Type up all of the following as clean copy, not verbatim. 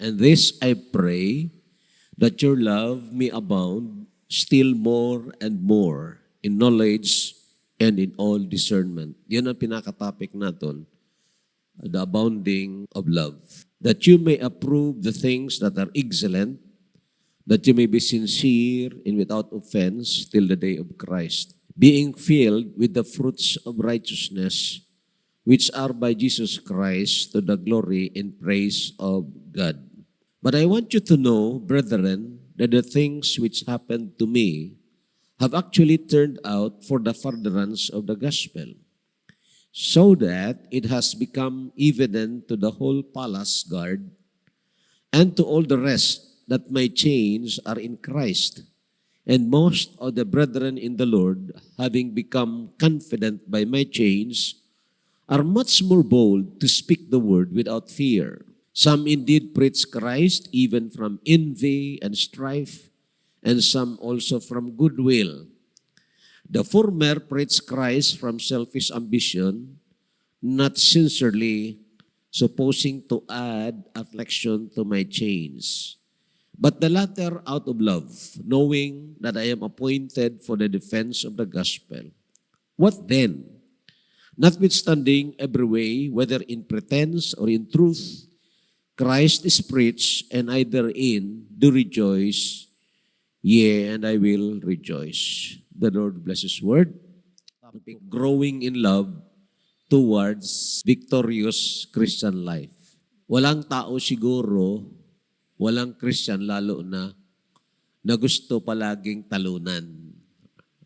And this I pray, that your love may abound still more and more in knowledge and in all discernment. Yan ang pinaka-topic natin, the abounding of love. That you may approve the things that are excellent, that you may be sincere and without offense till the day of Christ, being filled with the fruits of righteousness, which are by Jesus Christ to the glory and praise of God. But I want you to know, brethren, that the things which happened to me have actually turned out for the furtherance of the gospel, so that it has become evident to the whole palace guard and to all the rest that my chains are in Christ. And most of the brethren in the Lord, having become confident by my chains, are much more bold to speak the word without fear. Some indeed preach Christ even from envy and strife, and some also from goodwill. The former preach Christ from selfish ambition, not sincerely, supposing to add affliction to my chains. But the latter out of love, knowing that I am appointed for the defense of the gospel. What then? Notwithstanding every way, whether in pretense or in truth, Christ is preached, and I therein do rejoice, yea, and I will rejoice. The Lord bless His word. Topic, growing in love towards victorious Christian life. Walang tao siguro, walang Christian lalo na gusto palaging talunan.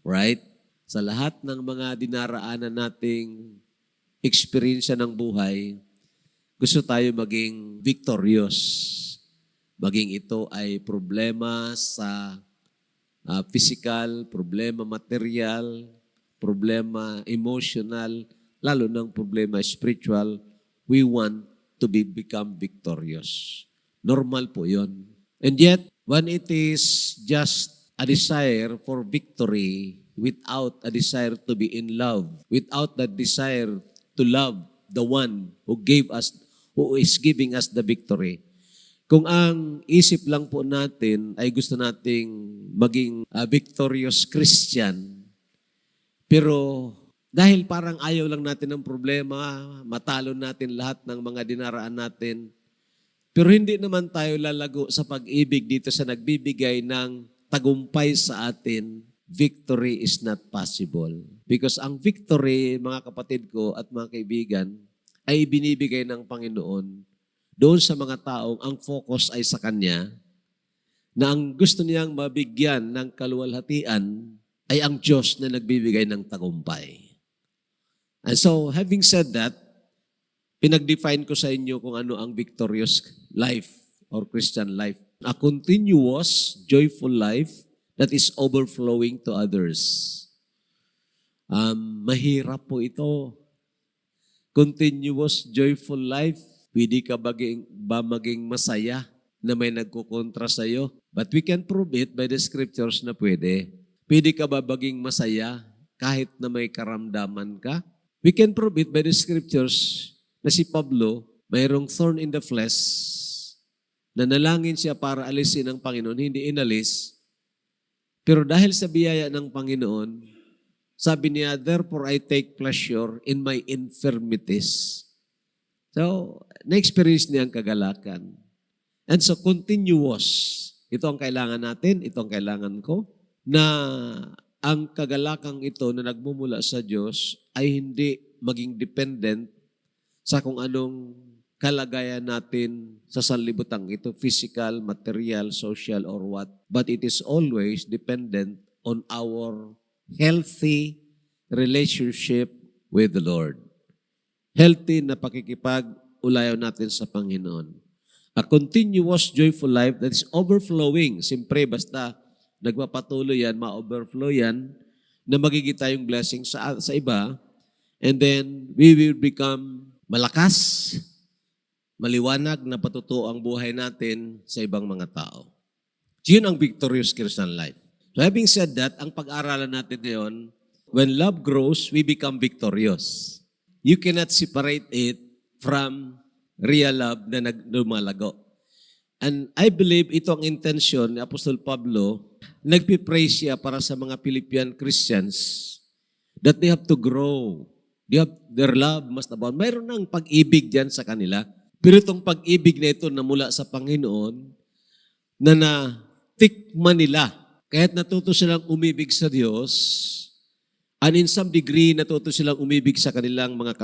Right? Sa lahat ng mga dinaraanan nating experience ng buhay, gusto tayo maging victorious. Maging ito ay problema sa physical, problema material, problema emotional, lalo ng problema spiritual, we want to become victorious. Normal po yun. And yet, when it is just a desire for victory without a desire to be in love, without that desire to love the one who is giving us the victory, kung ang isip lang po natin ay gusto nating maging victorious Christian, pero dahil parang ayaw lang natin ng problema, matalo natin lahat ng mga dinaraan natin, pero hindi naman tayo lalago sa pag-ibig dito sa nagbibigay ng tagumpay sa atin, victory is not possible. Because ang victory, mga kapatid ko at mga kaibigan, ay binibigay ng Panginoon doon sa mga taong ang focus ay sa Kanya, na ang gusto niyang mabigyan ng kaluwalhatian ay ang Diyos na nagbibigay ng tagumpay. And so, having said that, pinag-define ko sa inyo kung ano ang victorious life or Christian life. A continuous, joyful life that is overflowing to others. Mahirap po ito. Continuous, joyful life. Pwede ka maging masaya na may nagkukontra sa iyo? But we can prove it by the scriptures na pwede. Pwede ka ba maging masaya kahit na may karamdaman ka? We can prove it by the scriptures na si Pablo, mayroong thorn in the flesh, na nalangin siya para alisin ng Panginoon, hindi inalis. Pero dahil sa biyaya ng Panginoon, sabi niya, therefore I take pleasure in my infirmities. So, na-experience niya ang kagalakan. And so, continuous. Ito ang kailangan natin, ito ang kailangan ko, na ang kagalakang ito na nagmumula sa Diyos ay hindi maging dependent sa kung anong kalagayan natin sa sanlibutan ito, physical, material, social, or what. But it is always dependent on our healthy relationship with the Lord. Healthy na pakikipag-ulayaw natin sa Panginoon. A continuous, joyful life that is overflowing. Siyempre, basta nagpapatuloy yan, ma-overflow yan, na magiging tayong blessing sa iba, and then we will become malakas, maliwanag na patutuo ang buhay natin sa ibang mga tao. Yun ang victorious Christian life. So having said that, ang pag-aaralan natin ngayon, when love grows, we become victorious. You cannot separate it from real love na lumalago. And I believe ito ang intention ni Apostol Pablo. Nagpipray siya para sa mga Philippian Christians that they have to grow. Their love must abound. Mayroon ng pag-ibig dyan sa kanila. Pero itong pag-ibig na ito na mula sa Panginoon, na natikman nila. Kahit natuto silang umibig sa Diyos, and in some degree natuto silang umibig sa kanilang mga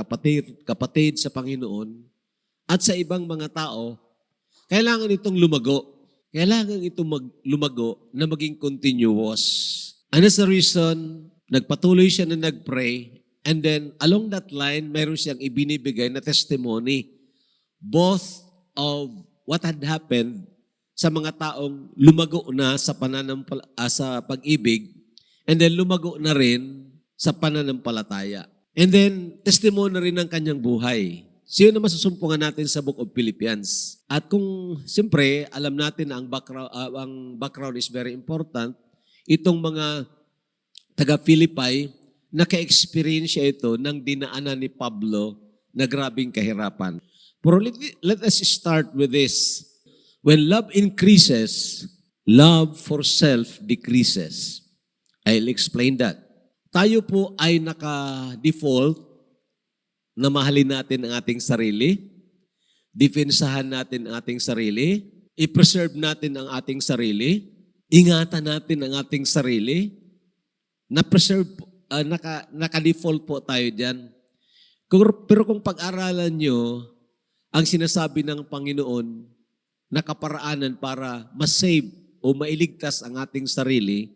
kapatid sa Panginoon, at sa ibang mga tao, kailangan itong lumago. Kailangan itong lumago na maging continuous. And that's the reason, nagpatuloy siya na nagpray, and then along that line, mayroon siyang ibinibigay na testimony, both of what had happened sa mga taong lumago na sa sa pag-ibig, and then lumago na rin sa pananampalataya. And then, testimony na rin ng kanyang buhay. Sino na masusumpungan natin sa Book of Philippians? At kung, siyempre, alam natin na ang background is very important, itong mga taga-Philippi, naka-experience siya ito ng dinaanan ni Pablo na grabing kahirapan. Pero let us start with this. When love increases, love for self decreases. I'll explain that. Tayo po ay naka-default na mahalin natin ang ating sarili, defensahan natin ang ating sarili, i-preserve natin ang ating sarili, ingatan natin ang ating sarili, na-preserve, naka-default po tayo dyan. Pero kung pag-aralan nyo, ang sinasabi ng Panginoon, nakaparaanan para ma-save o mailigtas ang ating sarili,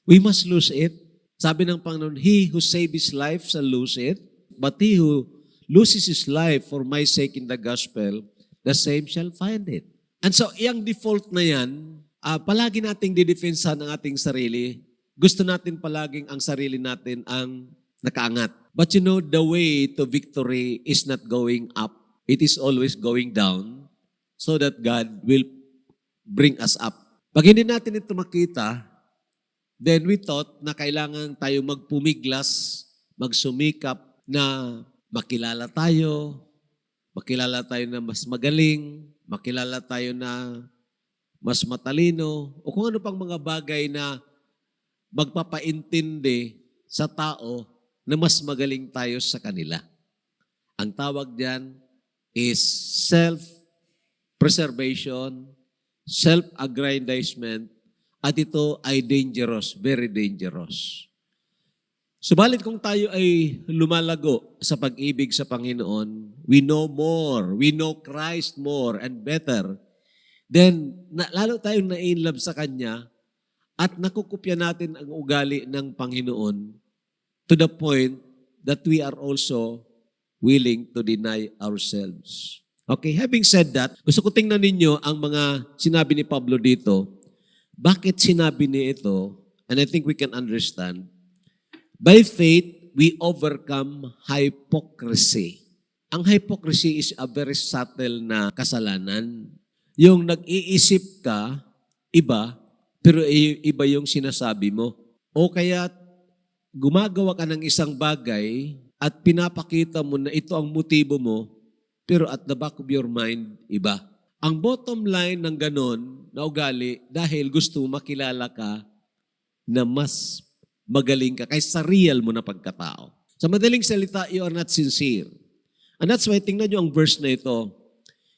we must lose it. Sabi ng Panginoon, He who saves his life shall lose it, but he who loses his life for my sake in the gospel, the same shall find it. And so, yung default na yan, palagi nating didefensa ng ating sarili. Gusto natin palaging ang sarili natin ang nakaangat. But you know, the way to victory is not going up. It is always going down so that God will bring us up. Pag hindi natin ito makita, then we thought na kailangan tayo magpumiglas, magsumikap na makilala tayo na mas magaling, makilala tayo na mas matalino, o kung ano pang mga bagay na magpapaintindi sa tao na mas magaling tayo sa kanila. Ang tawag diyan is self-preservation, self-aggrandizement, at ito ay dangerous, very dangerous. Subalit kung tayo ay lumalago sa pag-ibig sa Panginoon, we know more, we know Christ more and better, then lalo tayong na-inlove sa Kanya at nakukupya natin ang ugali ng Panginoon to the point that we are also willing to deny ourselves. Okay, having said that, gusto ko tingnan ninyo ang mga sinabi ni Pablo dito. Bakit sinabi niya ito? And I think we can understand. By faith, we overcome hypocrisy. Ang hypocrisy is a very subtle na kasalanan. Yung nag-iisip ka, iba, pero iba yung sinasabi mo. O kaya gumagawa ka ng isang bagay at pinapakita mo na ito ang motibo mo, pero at the back of your mind, iba. Ang bottom line ng ganon na ugali, dahil gusto makilala ka na mas magaling ka kaysa real mo na pagkatao. Sa madaling salita, you are not sincere. And that's why, tingnan nyo ang verse na ito.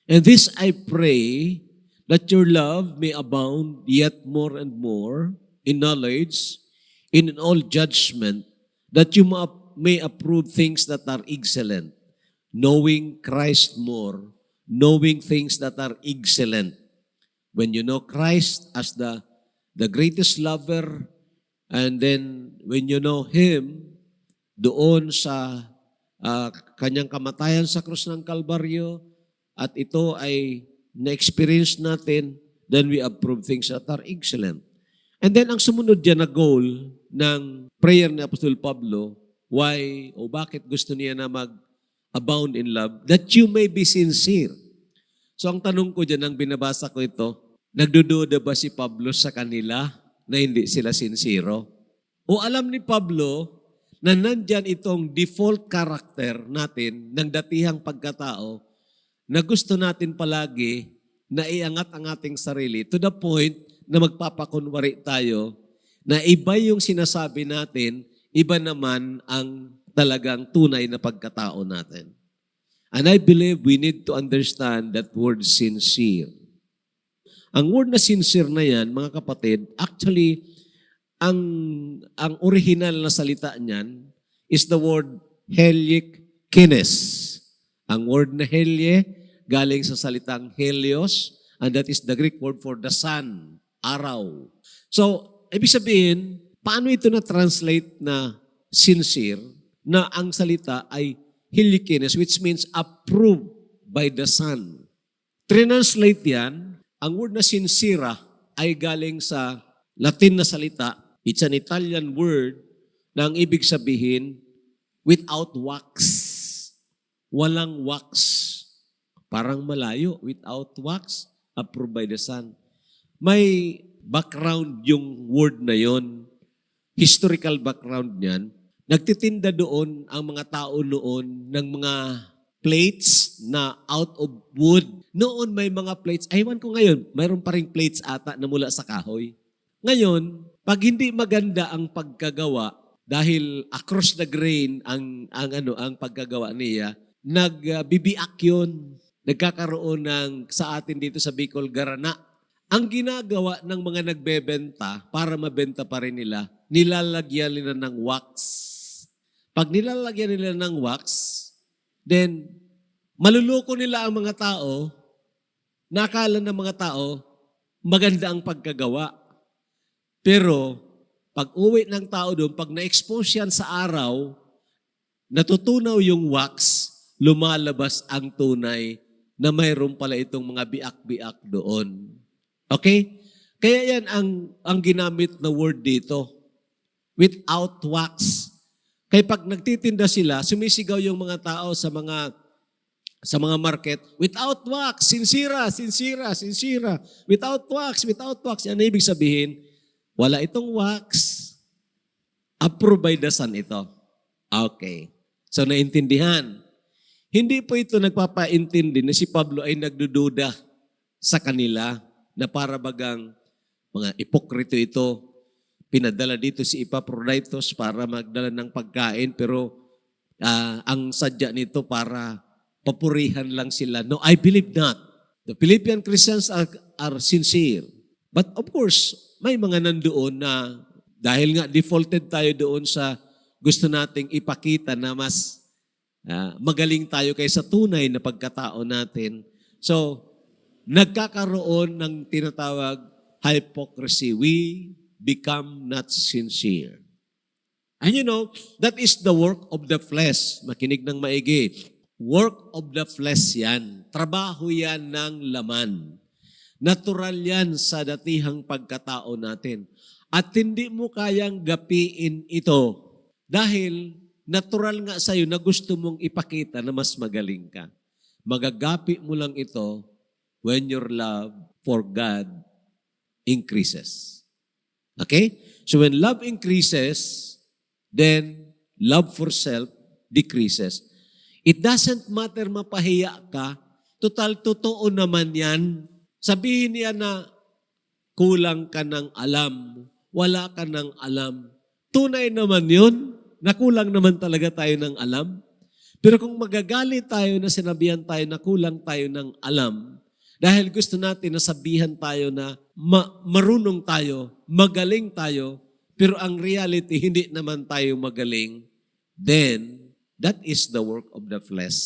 And this I pray, that your love may abound yet more and more in knowledge, in all judgment, that you may approve things that are excellent, knowing Christ more, knowing things that are excellent. When you know Christ as the greatest lover, and then when you know Him, doon sa kanyang kamatayan sa krus ng Kalbaryo, at ito ay na-experience natin, then we approve things that are excellent. And then ang sumunod dyan na goal ng prayer ni Apostol Pablo, why o bakit gusto niya na mag-abound in love, that you may be sincere. So ang tanong ko dyan, ang binabasa ko ito, nagdududa ba si Pablo sa kanila na hindi sila sincero? O alam ni Pablo na nandyan itong default character natin ng datihang pagkatao na gusto natin palagi na iangat ang ating sarili to the point na magpapakunwari tayo na iba yung sinasabi natin, iba naman ang talagang tunay na pagkatao natin. And I believe we need to understand that word sincere. Ang word na sincere na yan, mga kapatid, actually, ang original na salita niyan is the word heliekines. Ang word na helye, galing sa salitang helios, and that is the Greek word for the sun, araw. So, ibig sabihin, paano ito na-translate na sincere, na ang salita ay heliekines, which means approved by the sun. Translate yan, ang word na sincera ay galing sa Latin na salita. It's an Italian word na ang ibig sabihin, without wax. Walang wax. Parang malayo, without wax, approved by the sun. May background yung word na yon, historical background niyan. Nagtitinda doon ang mga tao noon ng mga plates na out of wood. Noon may mga plates, aywan ko ngayon, mayroon pa ring plates ata na mula sa kahoy. Ngayon, pag hindi maganda ang pagkagawa, dahil across the grain ang pagkagawa niya, nagbibiak yun. Nagkakaroon ng, sa atin dito sa Bicol, garana. Ang ginagawa ng mga nagbebenta, para mabenta pa rin nila, nilalagyan nila ng wax. Pag nilalagyan nila ng wax, then maluloko nila ang mga tao, nakala ng mga tao, maganda ang pagkagawa. Pero, pag uwi ng tao doon, pag na-expose yan sa araw, natutunaw yung wax, lumalabas ang tunay na mayroon pala itong mga biak-biak doon. Okay? Kaya yan ang ginamit na word dito. Without wax. Kaya pag nagtitinda sila, sumisigaw yung mga tao sa mga market, without wax, sincera, sincera, sincera. Without wax, without wax. Yan ang ibig sabihin, wala itong wax, approved by the sun ito. Okay. So naintindihan. Hindi po ito nagpapaintindi na si Pablo ay nagdududa sa kanila na para bagang mga ipokrito ito. Pinadala dito si Epaphroditus para magdala ng pagkain pero ang sadya nito para papurihan lang sila. No, I believe not. The Philippian Christians are sincere. But of course, may mga nandoon na dahil nga defaulted tayo doon sa gusto nating ipakita na mas magaling tayo kaysa tunay na pagkatao natin. So, nagkakaroon ng tinatawag hypocrisy. We become not sincere. And you know, that is the work of the flesh. Makinig ng maigi. Work of the flesh yan. Trabaho yan ng laman. Natural yan sa datihang pagkatao natin. At hindi mo kayang gapiin ito dahil natural nga sa'yo na gusto mong ipakita na mas magaling ka. Magagapi mo lang ito when your love for God increases. Okay? So when love increases, then love for self decreases. It doesn't matter mapahiya ka, total totoo naman yan. Sabihin niya na kulang ka ng alam, wala ka ng alam. Tunay naman yun. Nakulang naman talaga tayo ng alam. Pero kung magagalit tayo na sinabihan tayo na kulang tayo ng alam, dahil gusto natin na sabihan tayo na marunong tayo, magaling tayo, pero ang reality, hindi naman tayo magaling, then that is the work of the flesh.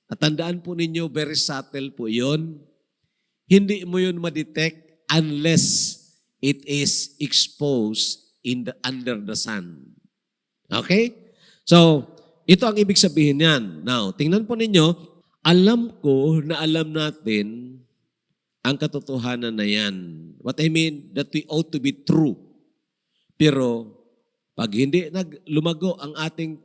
At tandaan po ninyo, very subtle po yun. Hindi mo yun ma-detect unless it is exposed under the sun. Okay? So, ito ang ibig sabihin yan. Now, tingnan po ninyo, alam ko na alam natin ang katotohanan na yan. What I mean, that we ought to be true. Pero, pag hindi lumago ang ating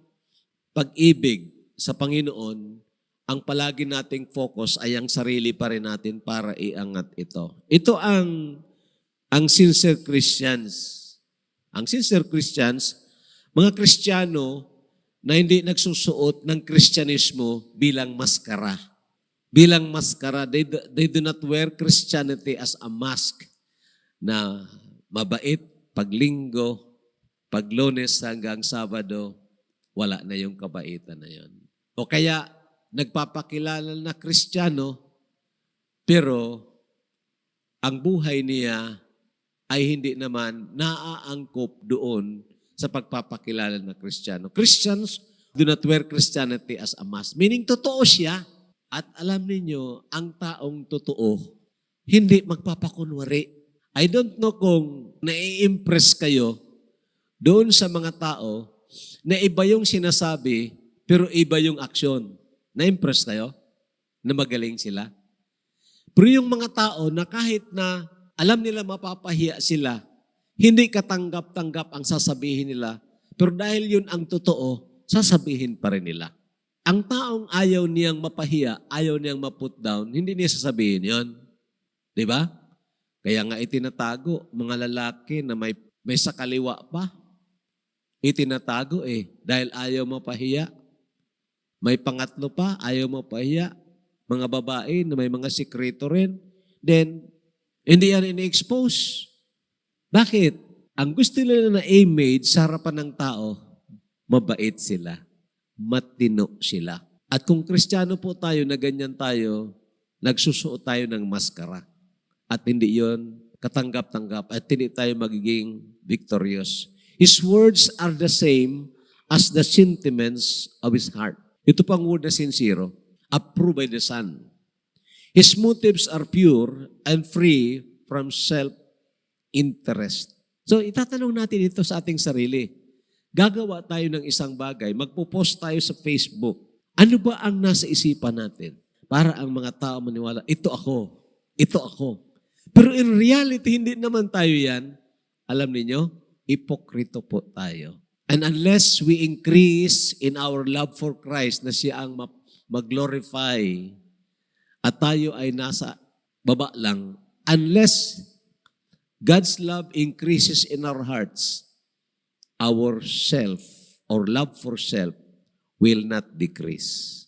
pag-ibig sa Panginoon, ang palagi nating focus ay ang sarili pa rin natin para iangat ito. Ito ang sincere Christians. Ang sincere Christians, mga Kristiyano na hindi nagsusuot ng Kristyanismo bilang maskara. bilang maskara. They do not wear Christianity as a mask na mabait pag Linggo, pag Lunes hanggang Sabado, wala na yung kabaitan na yon. O kaya, nagpapakilala na Kristiyano, pero ang buhay niya ay hindi naman naaangkop doon sa pagpapakilala na Kristiyano. Christians do not wear Christianity as a mask. Meaning, totoo siya. At alam ninyo, ang taong totoo, hindi magpapakunwari. I don't know kung nai-impress kayo doon sa mga tao na iba yung sinasabi, pero iba yung aksyon. Na-impress kayo? Na magaling sila? Pero yung mga tao na kahit na alam nila mapapahiya sila, hindi katanggap-tanggap ang sasabihin nila, pero dahil yun ang totoo, sasabihin pa rin nila. Ang taong ayaw niyang mapahiya, ayaw niyang ma-put down, hindi niya sasabihin yon. Di ba? Kaya nga itinatago, mga lalaki na may sakaliwa pa, itinatago dahil ayaw mapahiya. May pangatlo pa, ayaw mapahiya. Mga babae na may mga sikreto rin, then hindi yan ini-expose. Bakit? Ang gusto nila na image sa harapan ng tao, mabait sila, matino sila. At kung Kristiyano po tayo na ganyan tayo, nagsusuot tayo ng maskara. At hindi yon katanggap-tanggap at hindi tayo magiging victorious. His words are the same as the sentiments of his heart. Ito pang word na sincere, approved by the Son. His motives are pure and free from self-interest. So itatanong natin ito sa ating sarili. Gagawa tayo ng isang bagay, magpo-post tayo sa Facebook. Ano ba ang nasa isipan natin? Para ang mga tao maniwala, ito ako, ito ako. Pero in reality, hindi naman tayo yan. Alam niyo, hipokrito po tayo. And unless we increase in our love for Christ na siya ang mag-glorify at tayo ay nasa baba lang, unless God's love increases in our hearts, our self or love for self will not decrease.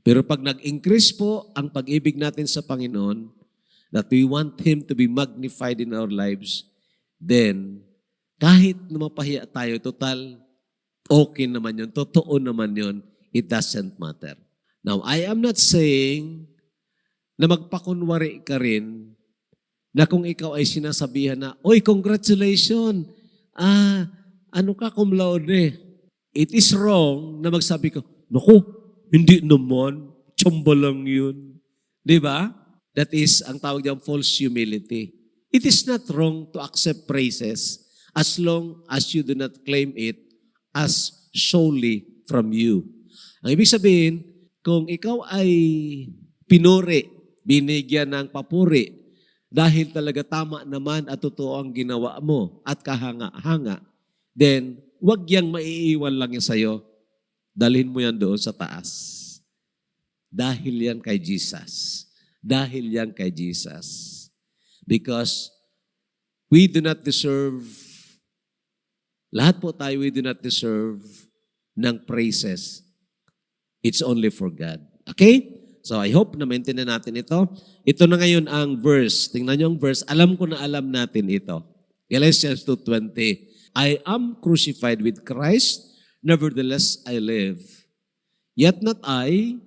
Pero pag nag-increase po ang pag-ibig natin sa Panginoon, that we want Him to be magnified in our lives, then kahit na mapahiya tayo, total, okay naman yun, totoo naman yun, it doesn't matter. Now, I am not saying na magpakunwari ka rin na kung ikaw ay sinasabihan na, oy, congratulations, ano ka, cum laude. It is wrong na magsabi ko, naku, hindi naman, tsamba lang yun. Di ba? That is, ang tawag diyan, false humility. It is not wrong to accept praises as long as you do not claim it as solely from you. Ang ibig sabihin, kung ikaw ay pinuri, binigyan ng papuri, dahil talaga tama naman at totoo ang ginawa mo at kahanga-hanga, then wag yang maiiwan lang yan sa'yo. Dalhin mo yan doon sa taas. Dahil yan kay Jesus. Dahil yan kay Jesus. Because we do not deserve, lahat po tayo, we do not deserve ng praises. It's only for God. Okay? So I hope na maintindihan natin ito. Ito na ngayon ang verse. Tingnan niyo ang verse. Alam ko na alam natin ito. Galatians 2:20. I am crucified with Christ, nevertheless I live. Yet not I,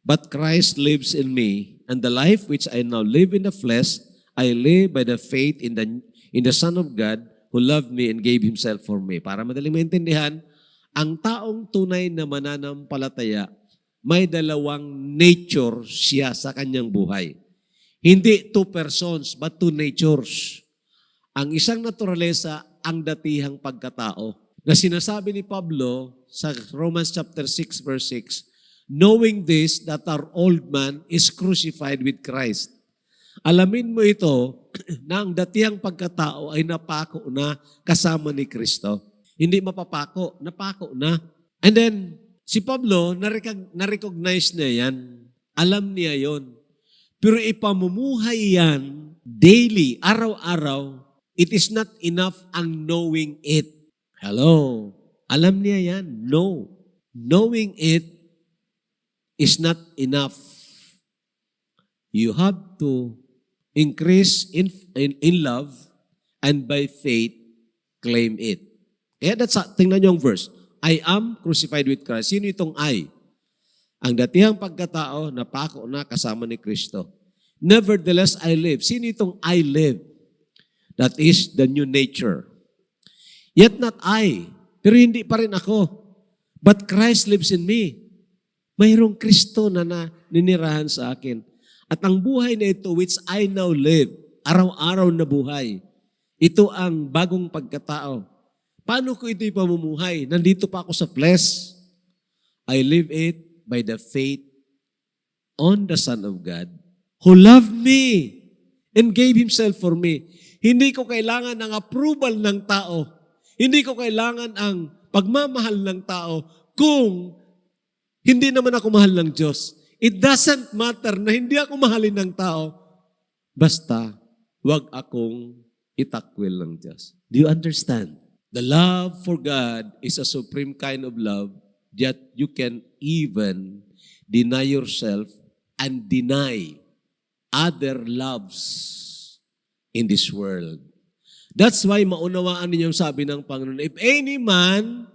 but Christ lives in me. And the life which I now live in the flesh, I live by the faith in the Son of God who loved me and gave Himself for me. Para madaling maintindihan, ang taong tunay na mananampalataya, may dalawang nature siya sa kanyang buhay. Hindi two persons, but two natures. Ang isang naturalesa, ang datihang pagkatao. Na sinasabi ni Pablo sa Romans chapter 6 verse 6, knowing this, that our old man is crucified with Christ. Alamin mo ito, na ang datihang pagkatao ay napako na kasama ni Kristo. Hindi mapapako, napako na. And then, si Pablo, na-recognize niya yan. Alam niya yon. Pero ipamumuhay yan daily, araw-araw. It is not enough ang knowing it. Hello? Alam niya yan? No. Knowing it is not enough. You have to increase in love and by faith, claim it. Kaya tingnan niyo ang verse. I am crucified with Christ. Sino itong I? Ang datihang pagkatao, napako na kasama ni Kristo. Nevertheless, I live. Sino itong I live? That is the new nature. Yet not I. Pero hindi pa rin ako. But Christ lives in me. Mayroong Kristo na ninirahan sa akin. At ang buhay na ito, which I now live, araw-araw na buhay, ito ang bagong pagkatao. Paano ko ito'y pamumuhay? Nandito pa ako sa flesh. I live it by the faith on the Son of God who loved me and gave Himself for me. Hindi ko kailangan ng approval ng tao. Hindi ko kailangan ang pagmamahal ng tao kung hindi naman ako mahal ng Diyos. It doesn't matter na hindi ako mahalin ng tao. Basta, wag akong itakwil ng Diyos. Do you understand? The love for God is a supreme kind of love that you can even deny yourself and deny other loves in this world. That's why maunawaan ninyo ang sabi ng Panginoon, if any man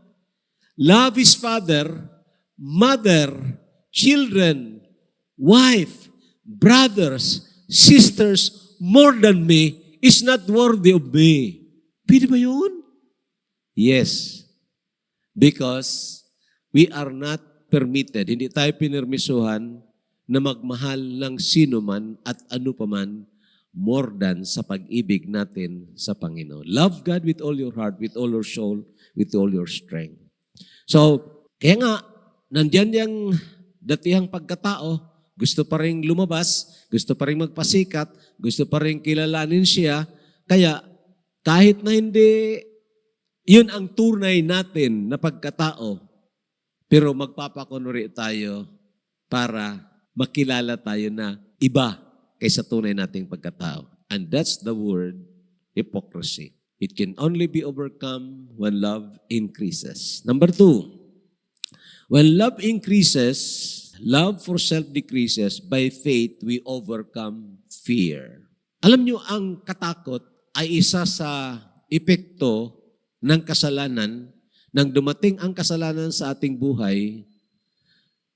love his father, mother, children, wife, brothers, sisters, more than me, is not worthy of me. Pwede ba yun? Yes. Because we are not permitted, hindi tayo pinirmisuhan na magmahal ng sino man at ano paman more than sa pag-ibig natin sa Panginoon. Love God with all your heart, with all your soul, with all your strength. So, kaya nga, nandyan yung datihang pagkatao, gusto pa rin lumabas, gusto pa rin magpasikat, gusto pa rin kilalanin siya, kaya kahit na hindi yun ang tunay natin na pagkatao, pero magpapakunwari tayo para makilala tayo na iba kaysa tunay nating pagkatao. And that's the word hypocrisy. It can only be overcome when love increases. Number 2, when love increases, love for self decreases, by faith we overcome fear. Alam nyo, ang katakot ay isa sa epekto ng kasalanan. Nang dumating ang kasalanan sa ating buhay,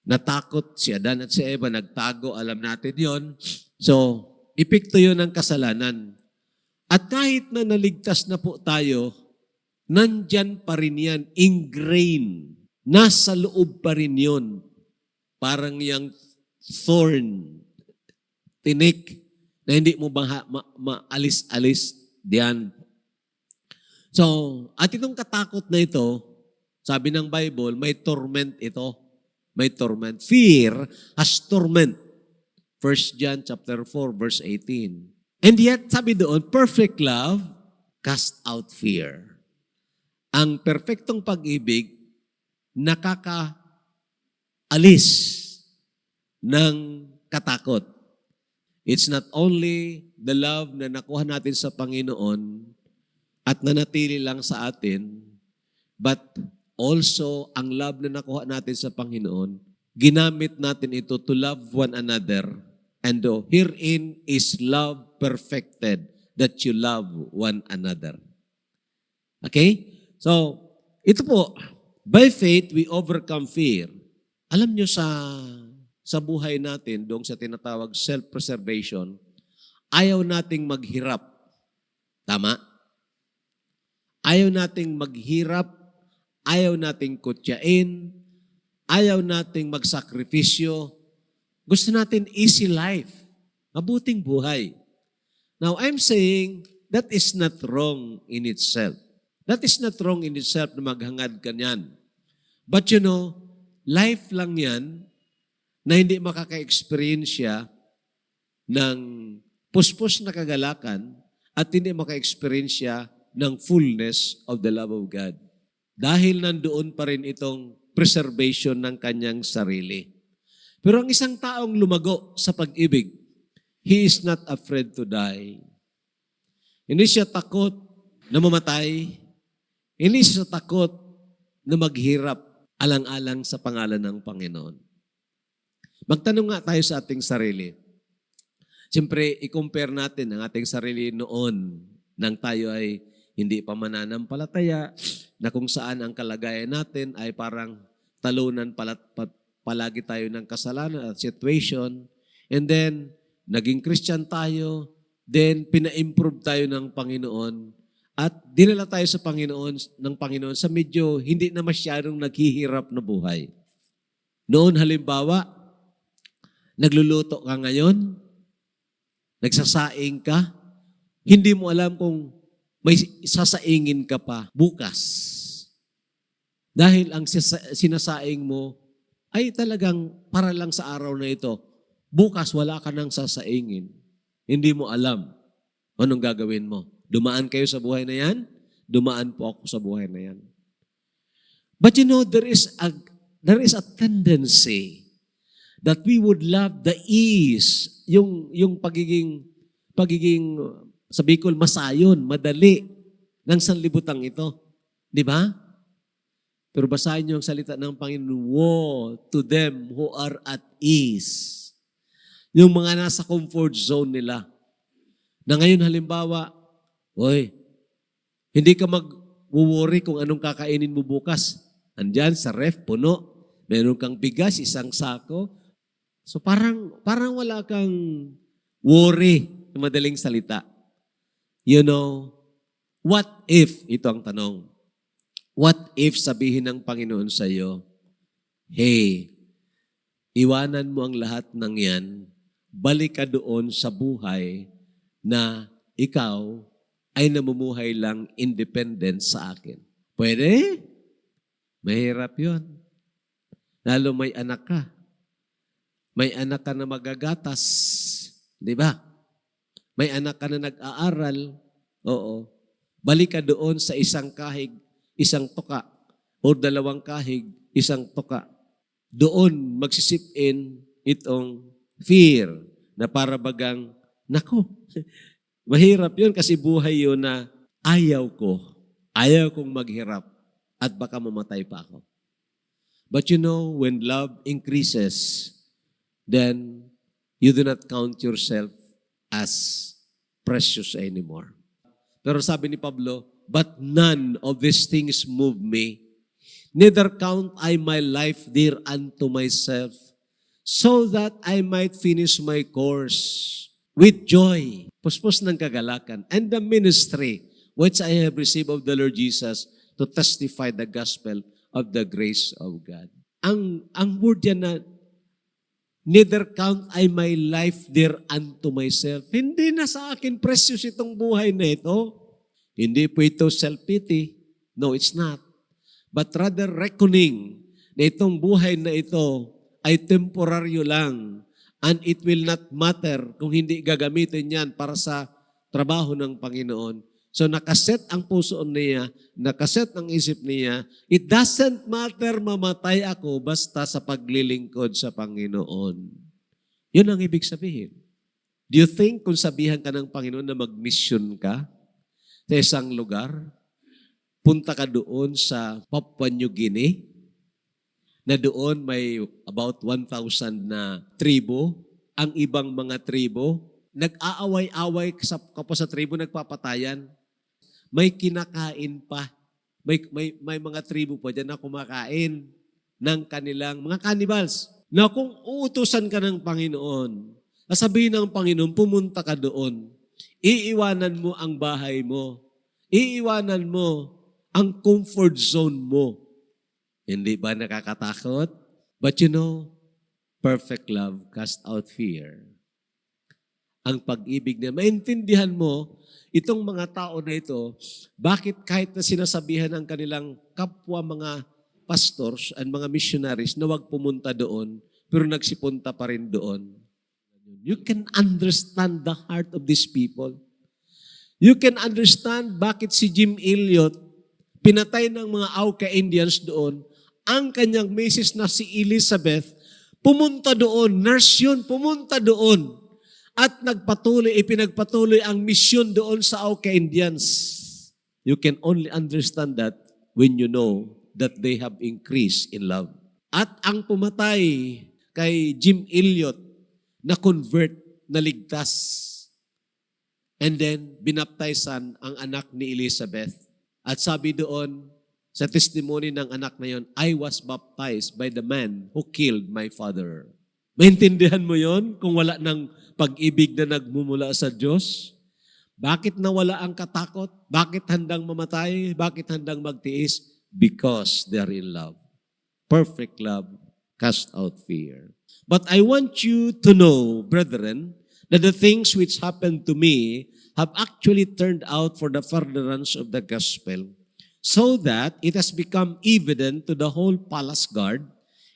natakot si Adan at si Eva, nagtago, alam natin yon. So, epekto yon ng kasalanan. At kahit na naligtas na po tayo, nandyan pa rin yan, ingrained. Nasa loob pa rin yun. Parang yung thorn, tinik, na hindi mo maalis-alis diyan. So, at itong katakot na ito, sabi ng Bible, may torment ito. May torment. Fear has torment. 1 John chapter 4, verse 18. And yet, sabi doon, perfect love cast out fear. Ang perfectong pag-ibig, nakakaalis ng katakot. It's not only the love na nakuha natin sa Panginoon at nanatili lang sa atin, but also ang love na nakuha natin sa Panginoon, ginamit natin ito to love one another. And herein is love perfected, that you love one another. Okay? So, ito po, by faith, we overcome fear. Alam nyo sa buhay natin, doon sa tinatawag self-preservation, ayaw nating maghirap. Tama? Ayaw nating maghirap, ayaw nating kutyain, ayaw nating magsakripisyo. Gusto natin easy life, mabuting buhay. Now, I'm saying that is not wrong in itself. That is not wrong in itself na maghangad ka niyan. But you know, life lang yan na hindi makaka-experience siya ng puspos na kagalakan at hindi maka-experience siya ng fullness of the love of God. Dahil nandoon pa rin itong preservation ng kanyang sarili. Pero ang isang taong lumago sa pag-ibig, he is not afraid to die. Hindi siya takot na mamatay. Hindi siya takot na maghirap alang-alang sa pangalan ng Panginoon. Magtanong nga tayo sa ating sarili. Siyempre, i-compare natin ang ating sarili noon nang tayo ay hindi pa mananampalataya, na kung saan ang kalagayan natin ay parang talunan palagi tayo ng kasalanan at situation. And then, naging Christian tayo, then pina-improve tayo ng Panginoon, at dinala tayo sa Panginoon sa medyo hindi na masyadong naghihirap na buhay. Noon halimbawa, nagluluto ka ngayon, nagsasaing ka, hindi mo alam kung may sasaingin ka pa bukas. Dahil ang sinasaing mo ay talagang para lang sa araw na ito. Bukas wala ka nang sasaingin. Hindi mo alam anong gagawin mo. Dumaan kayo sa buhay na yan, dumaan po ako sa buhay na yan. But you know, there is a tendency that we would love the ease, yung pagiging sa Bicol, masayon, madali ng sanlibutan ito. Di ba? Pero basahin niyo ang salita ng Panginoon, woe to them who are at ease. Yung mga nasa comfort zone nila. Na ngayon halimbawa, hindi ka mag-worry kung anong kakainin mo bukas. Andyan sa ref, puno. Meron kang bigas, isang sako. So parang wala kang worry, madaling salita. You know, what if, ito ang tanong, what if sabihin ng Panginoon sa iyo, hey, iwanan mo ang lahat ng yan, balik ka doon sa buhay na ikaw ay namumuhay lang independent sa akin. Pwede? Mahirap yun. Lalo may anak ka. May anak ka na magagatas. Di ba? May anak ka na nag-aaral. Oo. Balik ka doon sa isang kahig, isang tuka. O dalawang kahig, isang tuka. Doon magsisip in itong fear na para bagang, nako, mahirap yun kasi buhay yun na ayaw kong maghirap at baka mamatay pa ako. But you know, when love increases, then you do not count yourself as precious anymore. Pero sabi ni Pablo, but none of these things move me, neither count I my life dear unto myself, so that I might finish my course with joy, puspos ng kagalakan, and the ministry which I have received of the Lord Jesus to testify the gospel of the grace of God. Ang word yan na, neither count I my life dear unto myself. Hindi na sa akin precious itong buhay na ito. Hindi po ito self-pity. No, it's not. But rather reckoning na itong buhay na ito ay temporaryo lang, and it will not matter kung hindi gagamitin yan para sa trabaho ng Panginoon. So nakaset ang puso niya, nakaset ang isip niya, it doesn't matter mamatay ako basta sa paglilingkod sa Panginoon. Yun ang ibig sabihin. Do you think kung sabihan ka ng Panginoon na mag-mission ka sa isang lugar, punta ka doon sa Papua New Guinea, na doon may about 1,000 na tribo, ang ibang mga tribo, nag-aaway-away kapwa sa tribo, nagpapatayan. May kinakain pa. May mga tribo pa dyan na kumakain ng kanilang mga cannibals. Na kung uutusan ka ng Panginoon, sabihin ng Panginoon, pumunta ka doon. Iiwanan mo ang bahay mo. Iiwanan mo ang comfort zone mo. Hindi ba nakakatakot? But you know, perfect love cast out fear. Ang pag-ibig niya, maintindihan mo, itong mga tao na ito, bakit kahit na sinasabihan ng kanilang kapwa mga pastors and mga missionaries na huwag pumunta doon, pero nagsipunta pa rin doon. You can understand the heart of these people. You can understand bakit si Jim Elliot, pinatay ng mga Auca Indians doon, ang kanyang misis na si Elizabeth, pumunta doon, nurse yun, pumunta doon. At ipinagpatuloy ang misyon doon sa Auca Indians. You can only understand that when you know that they have increased in love. At ang pumatay kay Jim Elliot na convert, naligtas. And then, binaptizan ang anak ni Elizabeth. At sabi doon, sa testimony ng anak na yon, I was baptized by the man who killed my father. Maintindihan mo yon kung wala ng pag-ibig na nagmumula sa Diyos? Bakit nawala ang katakot? Bakit handang mamatay? Bakit handang magtiis? Because they're in love. Perfect love cast out fear. But I want you to know, brethren, that the things which happened to me have actually turned out for the furtherance of the gospel, so that it has become evident to the whole palace guard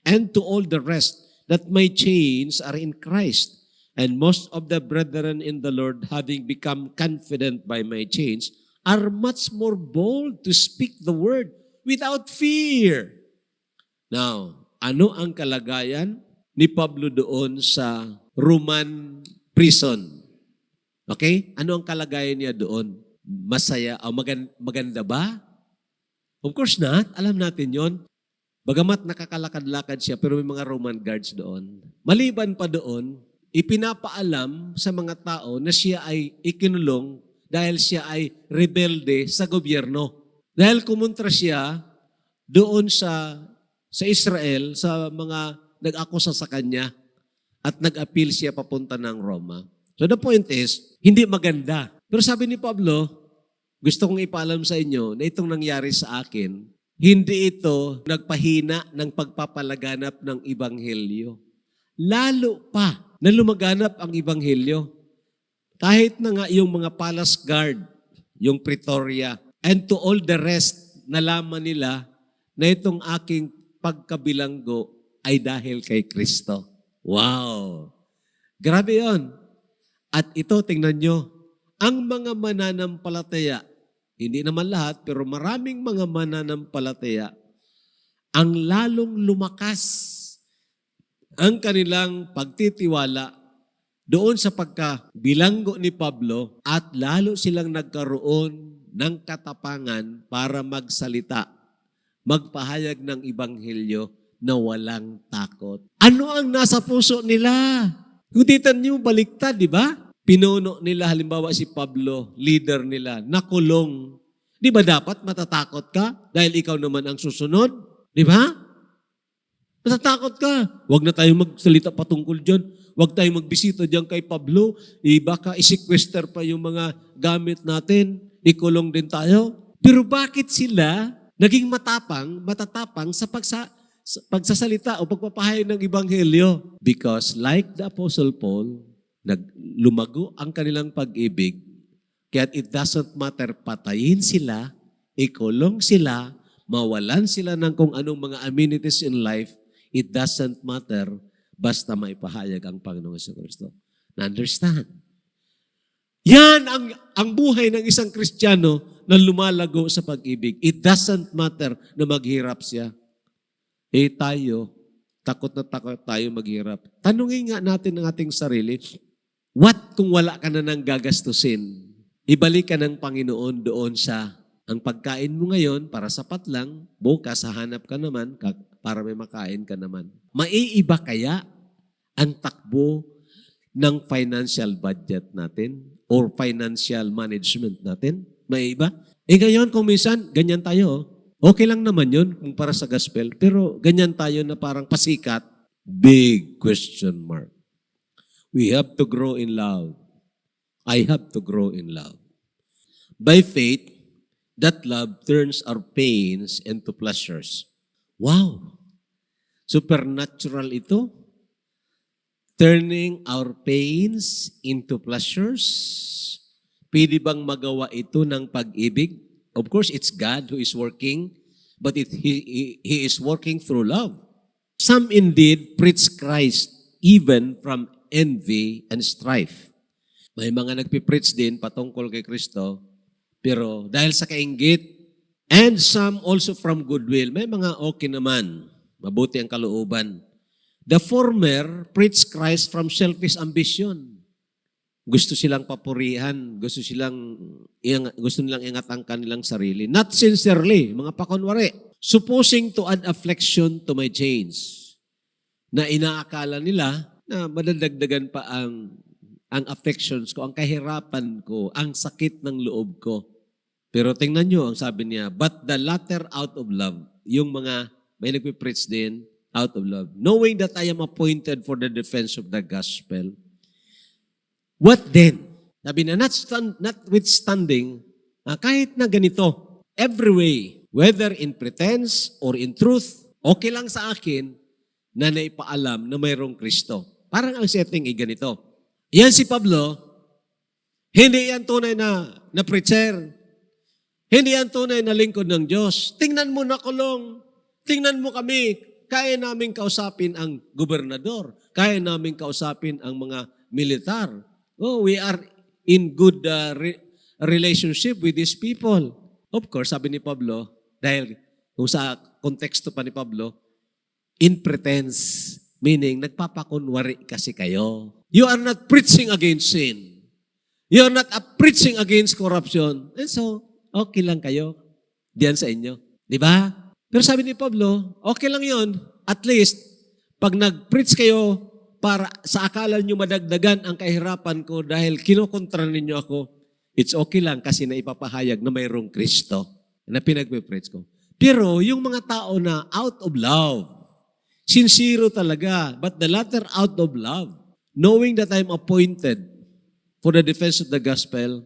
and to all the rest that my chains are in Christ. And most of the brethren in the Lord, having become confident by my chains, are much more bold to speak the word without fear. Now, ano ang kalagayan ni Pablo doon sa Roman prison? Okay? Ano ang kalagayan niya doon? Masaya o maganda ba? Of course not. Alam natin yon. Bagamat nakakalakad-lakad siya, pero may mga Roman guards doon. Maliban pa doon, ipinapaalam sa mga tao na siya ay ikinulong dahil siya ay rebelde sa gobyerno. Dahil kumontra siya doon sa Israel, sa mga nag-akusa sa kanya, at nag-appeal siya papunta ng Roma. So the point is, hindi maganda. Pero sabi ni Pablo, gusto kong ipaalam sa inyo na itong nangyari sa akin, hindi ito nagpahina ng pagpapalaganap ng Ibanghelyo. Lalo pa na lumaganap ang Ibanghelyo. Kahit na nga yung mga palace guard, yung Pretoria, and to all the rest, nalaman nila na itong aking pagkabilanggo ay dahil kay Kristo. Wow! Grabe yon. At ito, tingnan nyo, ang mga mananampalataya, hindi naman lahat, pero maraming mga mananampalataya, ang lalong lumakas ang kanilang pagtitiwala doon sa pagkabilanggo ni Pablo at lalo silang nagkaroon ng katapangan para magsalita, magpahayag ng Ibanghelyo na walang takot. Ano ang nasa puso nila? Kung titan niyo, baliktad, di ba? Pinuno nila, halimbawa si Pablo, leader nila, nakulong. Di ba dapat matatakot ka dahil ikaw naman ang susunod? Di ba? Matatakot ka. Huwag na tayong magsalita patungkol dyan. Huwag tayong magbisita dyan kay Pablo. Baka isequester pa yung mga gamit natin. Ikulong din tayo. Pero bakit sila naging matatapang sa pagsasalita o pagpapahayag ng Ibanghelyo? Because like the Apostle Paul, lumago ang kanilang pag-ibig, kaya it doesn't matter patayin sila, ikulong sila, mawalan sila ng kung anong mga amenities in life, it doesn't matter basta maipahayag ang Panginoong Jesucristo. Na-understand? Yan ang buhay ng isang Kristiyano na lumalago sa pag-ibig. It doesn't matter na maghirap siya. Tayo, takot na takot tayo maghirap. Tanungin nga natin ang ating sarili, what kung wala ka na nang gagastusin? Ibalik ka ng Panginoon doon sa ang pagkain mo ngayon para sapat lang, bukas hahanap ka naman para may makain ka naman. Maiiba kaya ang takbo ng financial budget natin or financial management natin? Maiiba? Ngayon kung minsan, ganyan tayo. Okay lang naman yun kung para sa gospel, pero ganyan tayo na parang pasikat. Big question mark. We have to grow in love. I have to grow in love. By faith, that love turns our pains into pleasures. Wow! Supernatural ito. Turning our pains into pleasures. Pwede bang magawa ito ng pag-ibig? Of course, it's God who is working, but He is working through love. Some indeed preach Christ even from envy and strife. May mga nagpipreach din patungkol kay Kristo, pero dahil sa kainggit, and some also from goodwill. May mga okay naman, mabuti ang kalooban. The former preach Christ from selfish ambition. Gusto silang papurihan, gusto nilang ingat ang kanilang sarili. Not sincerely, mga pakunwari. Supposing to add affliction to my chains. Na inaakala nila na madadagdagan pa ang affections ko, ang kahirapan ko, ang sakit ng loob ko. Pero tingnan nyo, ang sabi niya, but the latter out of love. Yung mga, may nagpipreach din, out of love. Knowing that I am appointed for the defense of the gospel. What then? Sabi na, notwithstanding, kahit na ganito, every way, whether in pretense or in truth, okay lang sa akin na naipaalam na mayroong Kristo. Parang ang setting ay ganito. Yan si Pablo, hindi yan tunay na preacher. Hindi yan tunay na lingkod ng Diyos. Tingnan mo na kulong. Tingnan mo kami. Kaya namin kausapin ang gobernador. Kaya namin kausapin ang mga militar. Oh, we are in good relationship with these people. Of course, sabi ni Pablo, dahil kung sa konteksto pa ni Pablo, in pretense, meaning nagpapakunwari kasi kayo. You are not preaching against sin. You are not preaching against corruption. And so, okay lang kayo diyan sa inyo. Di ba? Pero sabi ni Pablo, okay lang yon. At least, pag nag-preach kayo para sa akala nyo madagdagan ang kahirapan ko dahil kinukontra ninyo ako, it's okay lang kasi naipapahayag na mayroong Kristo na pinag-preach ko. Pero yung mga tao na out of love, sincere talaga, but the latter out of love, knowing that I'm appointed for the defense of the gospel,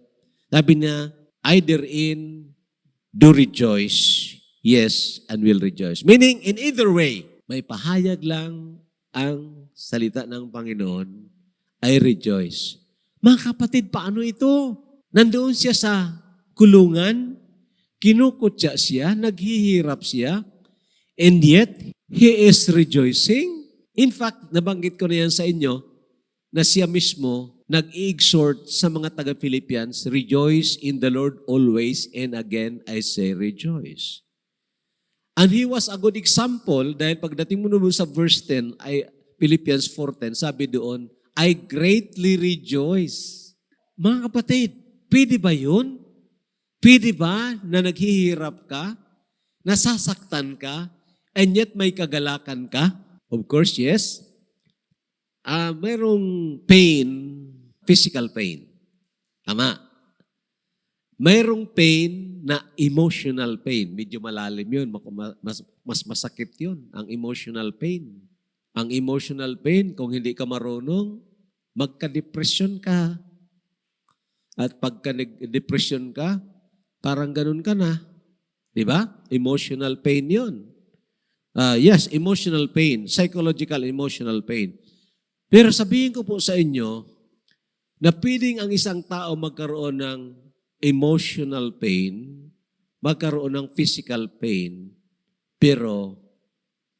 sabi niya, I therein do rejoice, yes, and will rejoice. Meaning, in either way, may pahayag lang ang salita ng Panginoon, I rejoice. Mga kapatid, paano ito? Nandoon siya sa kulungan, kinukutya siya, naghihirap siya, and yet, he is rejoicing. In fact, nabanggit ko na yan sa inyo, na siya mismo nag-exhort sa mga taga-Philippians, rejoice in the Lord always, and again I say rejoice. And he was a good example dahil pagdating mo naman sa verse 10, ay Philippians 4:10, sabi doon, I greatly rejoice. Mga kapatid, pwede ba yun? Pwede ba na naghihirap ka, nasasaktan ka, and yet may kagalakan ka? Of course, yes. Mayroong pain, physical pain. Tama. Mayroong pain na emotional pain. Medyo malalim yun. Mas masakit yun, ang emotional pain. Ang emotional pain, kung hindi ka marunong, magka-depression ka. At pagka depression ka, parang ganun ka na. Di ba? Emotional pain yun. Yes, emotional pain. Psychological emotional pain. Pero sabihin ko po sa inyo, na pwedeng ang isang tao magkaroon ng emotional pain, magkaroon ng physical pain, pero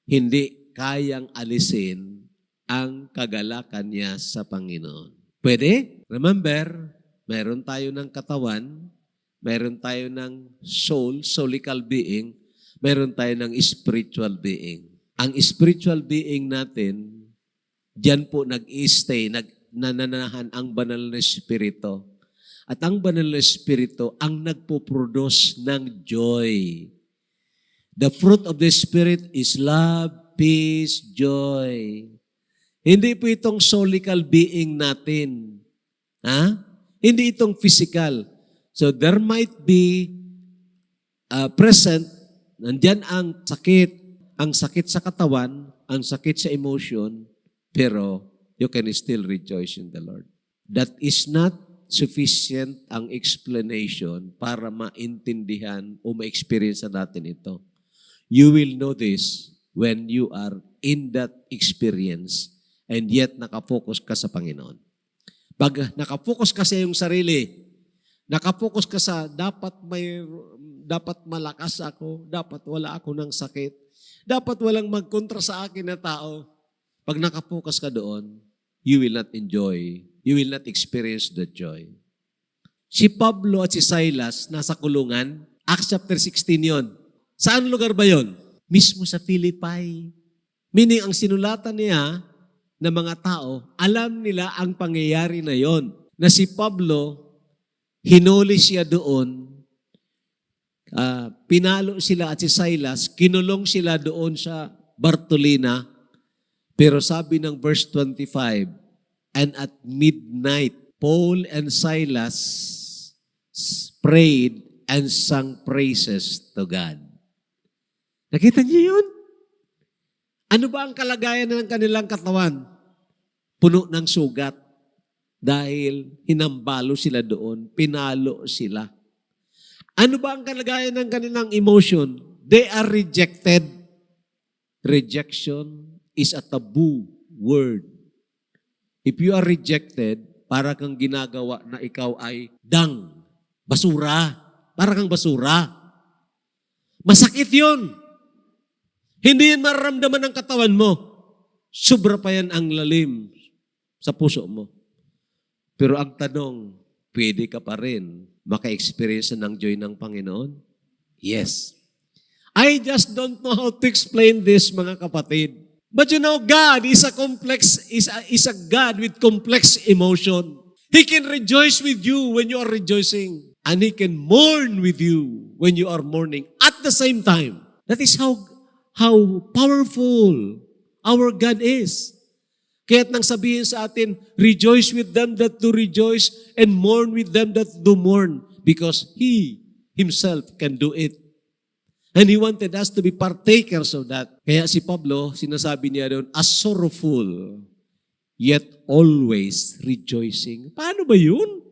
hindi kayang alisin ang kagalakan niya sa Panginoon. Pwede? Remember, meron tayo ng katawan, meron tayo ng soul, soulical being, meron tayo ng spiritual being. Ang spiritual being natin, diyan po nag-i-stay, nananahan ang banal na Espiritu. At ang banal na Espiritu ang nagpo-produce ng joy. The fruit of the Spirit is love, peace, joy. Hindi po itong soulical being natin. Hindi itong physical. So there might be present, nandyan ang sakit sa katawan, ang sakit sa emotion, pero you can still rejoice in the Lord. That is not sufficient ang explanation para maintindihan o ma-experience natin ito. You will know this when you are in that experience and yet nakafocus ka sa Panginoon. Pag nakafocus ka sa iyong sarili, nakafocus ka sa dapat malakas ako, dapat wala ako ng sakit, dapat walang magkontra sa akin na tao. Pag nakafocus ka doon, you will not enjoy, you will not experience the joy. Si Pablo at si Silas nasa kulungan, Acts chapter 16 yon. Saan lugar ba yon? Mismo sa Philippi. Meaning, ang sinulatan niya ng mga tao, alam nila ang pangyayari na yon. Na si Pablo, hinuli siya doon, pinalo sila at si Silas, kinulong sila doon sa Bartolina. Pero sabi ng verse 25, And at midnight, Paul and Silas prayed and sang praises to God. Nakita niyo yun? Ano ba ang kalagayan ng kanilang katawan? Puno ng sugat. Dahil hinambalo sila doon, pinalo sila. Ano ba ang kalagayan ng kanilang emotion? They are rejected. Rejection is a taboo word. If you are rejected, para kang ginagawa na ikaw ay basura. Para kang basura. Masakit yun. Hindi yan mararamdaman ng katawan mo. Sobra pa yan ang lalim sa puso mo. Pero ang tanong, pwede ka pa rin maka-experience ng joy ng Panginoon? Yes. I just don't know how to explain this, mga kapatid. But you know, God is a God with complex emotion. He can rejoice with you when you are rejoicing. And He can mourn with you when you are mourning at the same time. That is how powerful our God is. Kaya't nang sabihin sa atin, rejoice with them that do rejoice and mourn with them that do mourn, because He Himself can do it. And He wanted us to be partakers of that. Kaya si Pablo, sinasabi niya doon, as sorrowful, yet always rejoicing. Paano ba yun?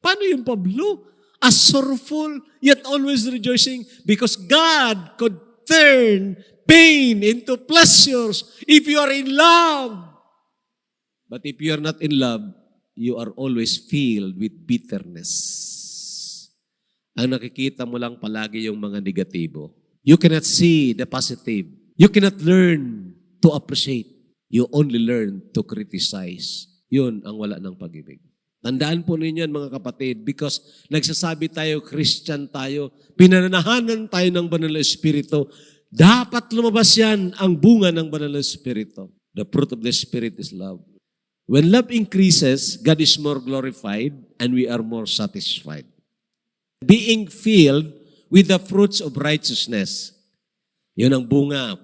Paano yung Pablo? As sorrowful, yet always rejoicing, because God could turn pain into pleasures if you are in love. But if you are not in love, you are always filled with bitterness. Ang nakikita mo lang palagi yung mga negatibo. You cannot see the positive. You cannot learn to appreciate. You only learn to criticize. Yun ang wala ng pag-ibig. Tandaan po ninyo mga kapatid, because nagsasabi tayo, Christian tayo, pinananahanan tayo ng Banal na Espiritu, dapat lumabas yan ang bunga ng Banal na Espiritu. The fruit of the Spirit is love. When love increases, God is more glorified and we are more satisfied. Being filled with the fruits of righteousness. Yun ang bunga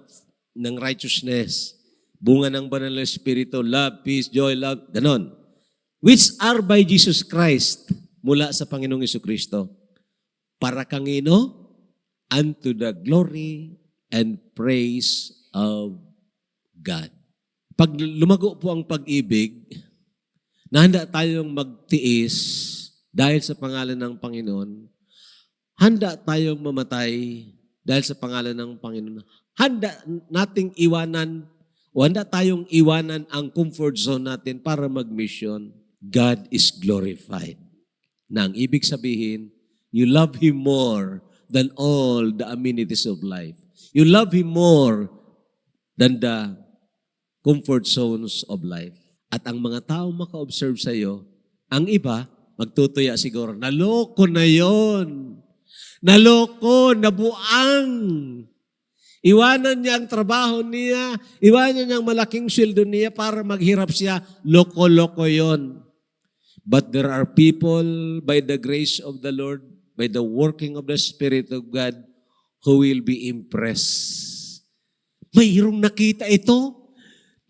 ng righteousness. Bunga ng Banal na Espiritu, love, peace, joy, love, ganon. Which are by Jesus Christ, mula sa Panginoong Jesucristo, para kangino, unto the glory and praise of God. Pag lumago po ang pag-ibig, nahanda tayong magtiis dahil sa pangalan ng Panginoon, handa tayong mamatay dahil sa pangalan ng Panginoon. Handa nating iwanan o handa tayong iwanan ang comfort zone natin para mag-mission. God is glorified. Na ang ibig sabihin, you love Him more than all the amenities of life. You love Him more than the comfort zones of life. At ang mga tao maka-observe sa iyo, ang iba, magtutuya siguro, naloko na yon. Naloko, nabuang. Iwanan niya ang trabaho niya, iwanan niya ang malaking sweldo niya para maghirap siya, loko-loko yon. But there are people, by the grace of the Lord, by the working of the Spirit of God, who will be impressed. Mayroong nakita ito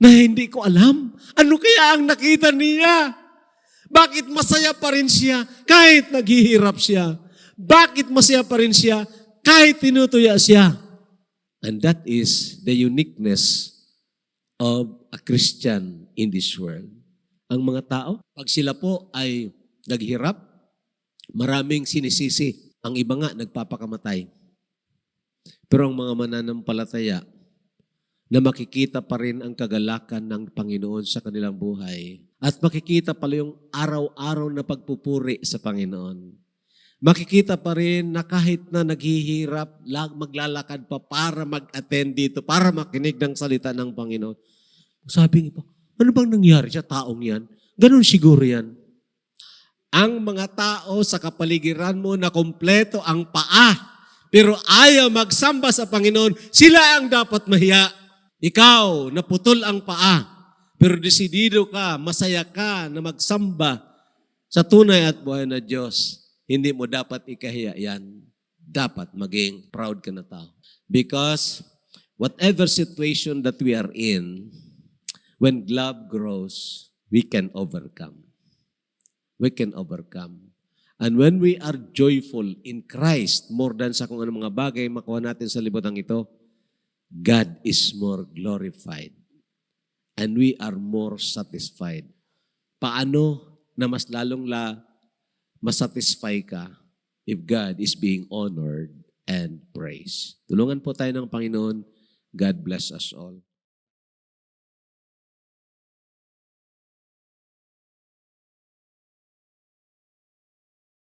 na hindi ko alam. Ano kaya ang nakita niya? Bakit masaya pa rin siya kahit naghihirap siya? Bakit masaya pa rin siya kahit tinutuya siya? And that is the uniqueness of a Christian in this world. Ang mga tao, pag sila po ay naghirap, maraming sinisisi. Ang iba nga, nagpapakamatay. Pero ang mga mananampalataya, na makikita pa rin ang kagalakan ng Panginoon sa kanilang buhay. At makikita pala yung araw-araw na pagpupuri sa Panginoon. Makikita pa rin na kahit na naghihirap, maglalakad pa para mag-attend dito, para makinig ng salita ng Panginoon. Sabi niya pa, ano bang nangyari sa taong yan? Ganun siguro yan. Ang mga tao sa kapaligiran mo na kompleto ang paa, pero ayaw magsamba sa Panginoon, sila ang dapat mahiya. Ikaw, naputol ang paa, pero desidido ka, masaya ka na magsamba sa tunay at buhay na Diyos. Hindi mo dapat ikahiya yan. Dapat maging proud ka na tao. Because whatever situation that we are in, when love grows, we can overcome. We can overcome. And when we are joyful in Christ, more than sa kung anong mga bagay makuha natin sa libutan ito, God is more glorified. And we are more satisfied. Paano na mas lalong masatisfy ka if God is being honored and praised? Tulungan po tayo ng Panginoon. God bless us all.